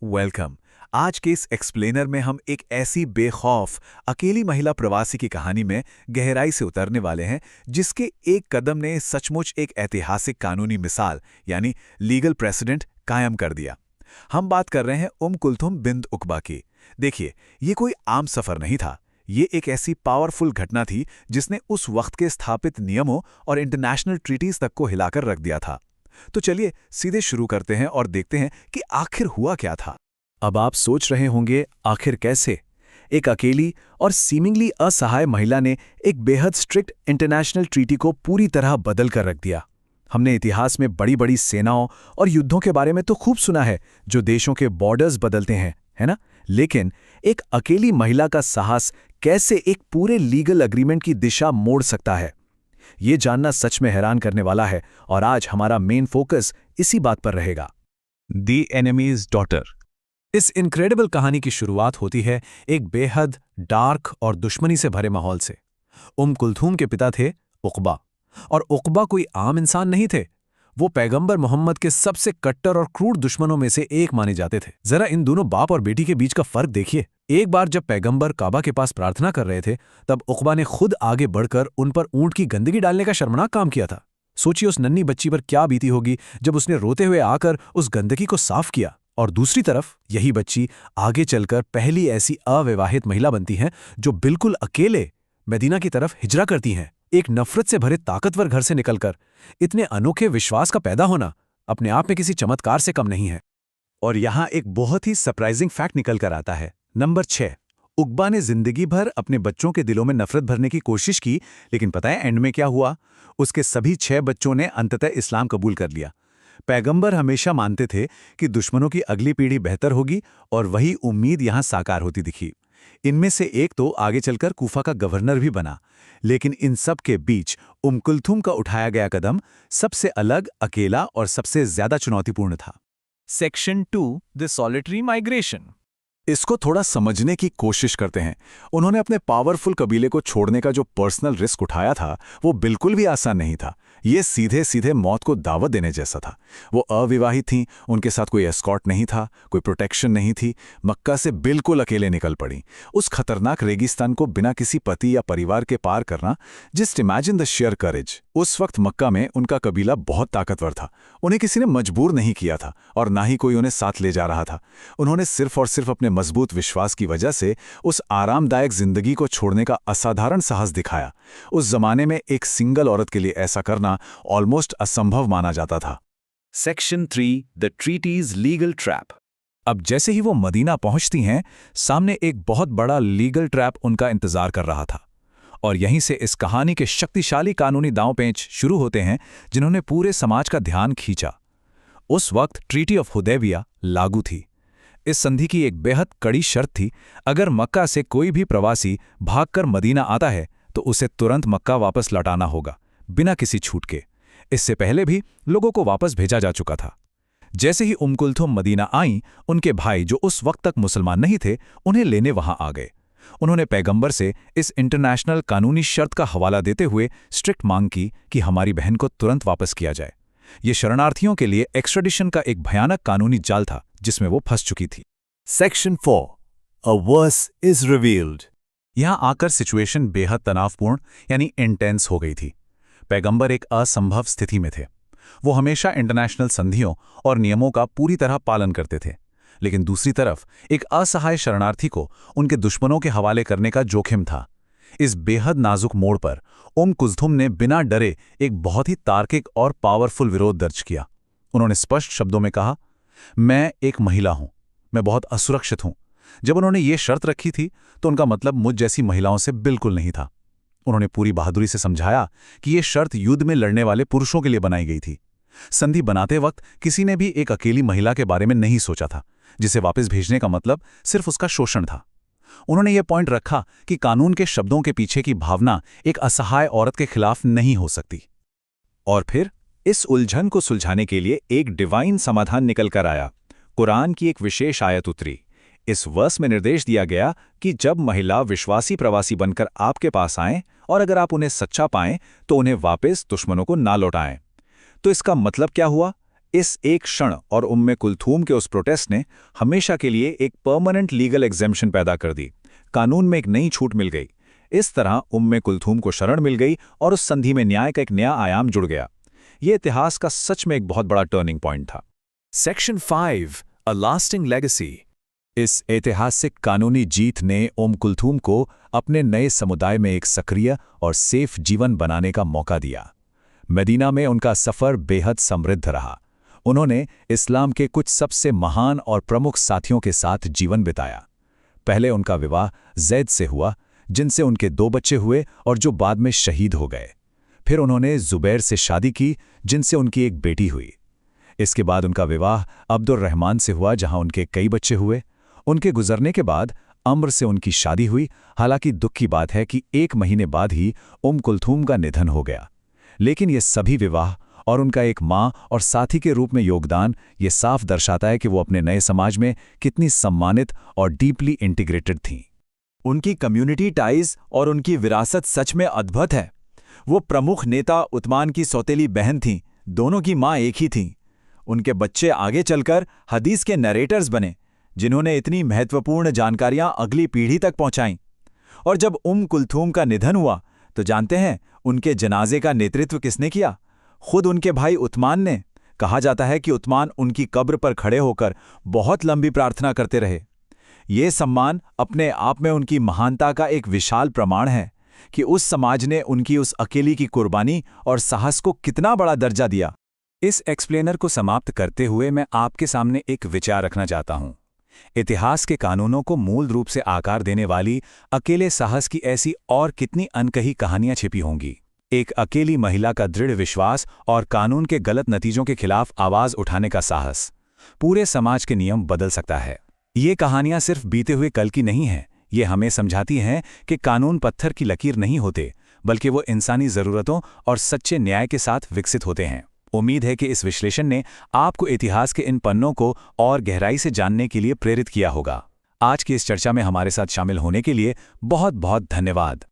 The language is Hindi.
वेलकम। आज के इस एक्सप्लेनर में हम एक ऐसी बेखौफ अकेली महिला प्रवासी की कहानी में गहराई से उतरने वाले हैं जिसके एक कदम ने सचमुच एक ऐतिहासिक कानूनी मिसाल यानी लीगल प्रेसिडेंट कायम कर दिया। हम बात कर रहे हैं कुलथुम बिंत उकबा की। देखिए, ये कोई आम सफर नहीं था। ये एक ऐसी पावरफुल घटना थी जिसने उस वक्त के स्थापित नियमों और इंटरनेशनल ट्रीटीज तक को हिलाकर रख दिया था। तो चलिए सीधे शुरू करते हैं और देखते हैं कि आखिर हुआ क्या था। अब आप सोच रहे होंगे, आखिर कैसे? एक अकेली और सीमिंगली असहाय महिला ने एक बेहद स्ट्रिक्ट इंटरनेशनल ट्रीटी को पूरी तरह बदल कर रख दिया। हमने इतिहास में बड़ी बड़ी सेनाओं और युद्धों के बारे में तो खूब सुना है जो देशों के बॉर्डर्स बदलते हैं, है ना? लेकिन एक अकेली महिला का साहस कैसे एक पूरे लीगल अग्रीमेंट की दिशा मोड़ सकता है, ये जानना सच में हैरान करने वाला है और आज हमारा मेन फोकस इसी बात पर रहेगा। The enemies daughter. इस इनक्रेडिबल कहानी की शुरुआत होती है एक बेहद डार्क और दुश्मनी से भरे माहौल से। कुलथुम के पिता थे उकबा, और उकबा कोई आम इंसान नहीं थे। वो पैगंबर मोहम्मद के सबसे कट्टर और क्रूर दुश्मनों में से एक माने जाते थे। जरा इन दोनों बाप और बेटी के बीच का फर्क देखिए। एक बार जब पैगंबर काबा के पास प्रार्थना कर रहे थे, तब उकबा ने खुद आगे बढ़कर उन पर ऊंट की गंदगी डालने का शर्मनाक काम किया था। सोचिए उस नन्ही बच्ची पर क्या बीती होगी जब उसने रोते हुए आकर उस गंदगी को साफ किया। और दूसरी तरफ यही बच्ची आगे चलकर पहली ऐसी अविवाहित महिला बनती है जो बिल्कुल अकेले मदीना की तरफ हिजरा करती हैं। एक नफरत से भरे ताकतवर घर से निकलकर इतने अनोखे विश्वास का पैदा होना अपने आप में किसी चमत्कार से कम नहीं है। और यहां एक बहुत ही सरप्राइजिंग फैक्ट निकल कर आता है। नंबर 6, उकबा ने जिंदगी भर अपने बच्चों के दिलों में नफरत भरने की कोशिश की, लेकिन पता है एंड में क्या हुआ? उसके सभी 6 बच्चों ने अंततः इस्लाम कबूल कर लिया। पैगंबर हमेशा मानते थे कि दुश्मनों की अगली पीढ़ी बेहतर होगी, और वही उम्मीद यहां साकार होती दिखी। इनमें से एक तो आगे चलकर कूफा का गवर्नर भी बना। लेकिन इन सब के बीच कुलथुम का उठाया गया कदम सबसे अलग, अकेला और सबसे ज्यादा चुनौतीपूर्ण था। Section 2, the solitary migration. इसको थोड़ा समझने की कोशिश करते हैं। उन्होंने अपने पावरफुल कबीले को छोड़ने का जो पर्सनल रिस्क उठाया था वो बिल्कुल भी आसान नहीं था। ये सीधे सीधे मौत को दावत देने जैसा था। वो अविवाहित थीं, उनके साथ कोई एस्कॉर्ट नहीं था, कोई प्रोटेक्शन नहीं थी। मक्का से बिल्कुल अकेले निकल पड़ी उस खतरनाक रेगिस्तान को बिना किसी पति या परिवार के पार करना। जस्ट इमेजिन द शेयर करेज। उस वक्त मक्का में उनका कबीला बहुत ताकतवर था। उन्हें किसी ने मजबूर नहीं किया था और ना ही कोई उन्हें साथ ले जा रहा था। उन्होंने सिर्फ और सिर्फ अपने मजबूत विश्वास की वजह से उस आरामदायक जिंदगी को छोड़ने का असाधारण साहस दिखाया। उस जमाने में एक सिंगल औरत के लिए ऐसा करना ऑलमोस्ट असंभव माना जाता था। Section 3, the treaties legal trap. अब जैसे ही वो मदीना पहुंचती हैं, सामने एक बहुत बड़ा लीगल ट्रैप उनका इंतजार कर रहा था। और यहीं से इस कहानी के शक्तिशाली कानूनी दांव-पेंच शुरू होते हैं जिन्होंने पूरे समाज का ध्यान खींचा। उस वक्त ट्रीटी ऑफ हुदैबिया लागू थी। इस संधि की एक बेहद कड़ी शर्त थी, अगर मक्का से कोई भी प्रवासी भागकर मदीना आता है तो उसे तुरंत मक्का वापस लौटाना होगा, बिना किसी छूट के। इससे पहले भी लोगों को वापस भेजा जा चुका था। जैसे ही कुलथुम मदीना आईं, उनके भाई जो उस वक्त तक मुसलमान नहीं थे, उन्हें लेने वहां आ गए। उन्होंने पैगंबर से इस इंटरनेशनल कानूनी शर्त का हवाला देते हुए स्ट्रिक्ट मांग की कि हमारी बहन को तुरंत वापस किया जाए। ये शरणार्थियों के लिए एक्स्ट्राडिशन का एक भयानक कानूनी जाल था जिसमें वो फंस चुकी थी। Section 4, a worse is revealed. यहां आकर सिचुएशन बेहद तनावपूर्ण यानी इंटेंस हो गई थी। पैगंबर एक असंभव स्थिति में थे। वो हमेशा इंटरनेशनल संधियों और नियमों का पूरी तरह पालन करते थे, लेकिन दूसरी तरफ एक असहाय शरणार्थी को उनके दुश्मनों के हवाले करने का जोखिम था। इस बेहद नाजुक मोड़ पर कुलथुम ने बिना डरे एक बहुत ही तार्किक और पावरफुल विरोध दर्ज किया। उन्होंने स्पष्ट शब्दों में कहा, मैं एक महिला हूं, मैं बहुत असुरक्षित हूं। जब उन्होंने ये शर्त रखी थी तो उनका मतलब मुझ जैसी महिलाओं से बिल्कुल नहीं था। उन्होंने पूरी बहादुरी से समझाया कि ये शर्त युद्ध में लड़ने वाले पुरुषों के लिए बनाई गई थी। संधि बनाते वक्त किसी ने भी एक अकेली महिला के बारे में नहीं सोचा था जिसे वापस भेजने का मतलब सिर्फ उसका शोषण था। उन्होंने ये पॉइंट रखा कि कानून के शब्दों के पीछे की भावना एक असहाय औरत के खिलाफ नहीं हो सकती। और फिर इस उलझन को सुलझाने के लिए एक डिवाइन समाधान निकल कर आया। कुरान की एक विशेष आयत उतरी। इस वर्स में निर्देश दिया गया कि जब महिला विश्वासी प्रवासी बनकर आपके पास आएं और अगर आप उन्हें सच्चा पाएं तो उन्हें वापस दुश्मनों को ना लौटाएं। तो इसका मतलब क्या हुआ? इस एक क्षण और उम्मे कुलथूम के उस प्रोटेस्ट ने हमेशा के लिए एक परमानेंट लीगल एग्जेम्पशन पैदा कर दी। कानून में एक नई छूट मिल गई। इस तरह उम्मे कुलथूम को शरण मिल गई और उस संधि में न्याय का एक नया आयाम जुड़ गया। ये इतिहास का सच में एक बहुत बड़ा टर्निंग पॉइंट था। Section 5. A lasting legacy. इस ऐतिहासिक कानूनी जीत ने कुलथूम को अपने नए समुदाय में एक सक्रिय और सेफ जीवन बनाने का मौका दिया। मदीना में उनका सफ़र बेहद समृद्ध रहा। उन्होंने इस्लाम के कुछ सबसे महान और प्रमुख साथियों के साथ जीवन बिताया। पहले उनका विवाह ज़ैद से हुआ, जिनसे उनके 2 बच्चे हुए और जो बाद में शहीद हो गए। फिर उन्होंने ज़ुबैर से शादी की, जिनसे उनकी एक बेटी हुई। इसके बाद उनका विवाह अब्दुर्रहमान से हुआ, जहां उनके कई बच्चे हुए। उनके गुजरने के बाद अम्र से उनकी शादी हुई। हालांकि दुख की बात है कि 1 महीने बाद ही कुलथूम का निधन हो गया। लेकिन ये सभी विवाह और उनका एक माँ और साथी के रूप में योगदान ये साफ दर्शाता है कि वो अपने नए समाज में कितनी सम्मानित और डीपली इंटीग्रेटेड थीं। उनकी कम्युनिटी टाइज और उनकी विरासत सच में अद्भुत है। वो प्रमुख नेता उस्मान की सौतेली बहन थीं। दोनों की माँ एक ही थीं। उनके बच्चे आगे चलकर हदीस के नरेटर्स बने, जिन्होंने इतनी महत्वपूर्ण जानकारियां अगली पीढ़ी तक पहुंचाईं। और जब कुलथूम का निधन हुआ तो जानते हैं उनके जनाजे का नेतृत्व किसने किया? खुद उनके भाई उस्मान ने। कहा जाता है कि उस्मान उनकी कब्र पर खड़े होकर बहुत लंबी प्रार्थना करते रहे। ये सम्मान अपने आप में उनकी महानता का एक विशाल प्रमाण है कि उस समाज ने उनकी उस अकेली की कुर्बानी और साहस को कितना बड़ा दर्जा दिया। इस एक्सप्लेनर को समाप्त करते हुए मैं आपके सामने एक विचार रखना चाहता हूं। इतिहास के कानूनों को मूल रूप से आकार देने वाली अकेले साहस की ऐसी और कितनी अनकही कहानियां छिपी होंगी। एक अकेली महिला का दृढ़ विश्वास और कानून के गलत नतीजों के खिलाफ आवाज उठाने का साहस पूरे समाज के नियम बदल सकता है। ये कहानियां सिर्फ बीते हुए कल की नहीं हैं। ये हमें समझाती हैं कि कानून पत्थर की लकीर नहीं होते, बल्कि वो इंसानी ज़रूरतों और सच्चे न्याय के साथ विकसित होते हैं। उम्मीद है कि इस विश्लेषण ने आपको इतिहास के इन पन्नों को और गहराई से जानने के लिए प्रेरित किया होगा। आज की इस चर्चा में हमारे साथ शामिल होने के लिए बहुत बहुत धन्यवाद।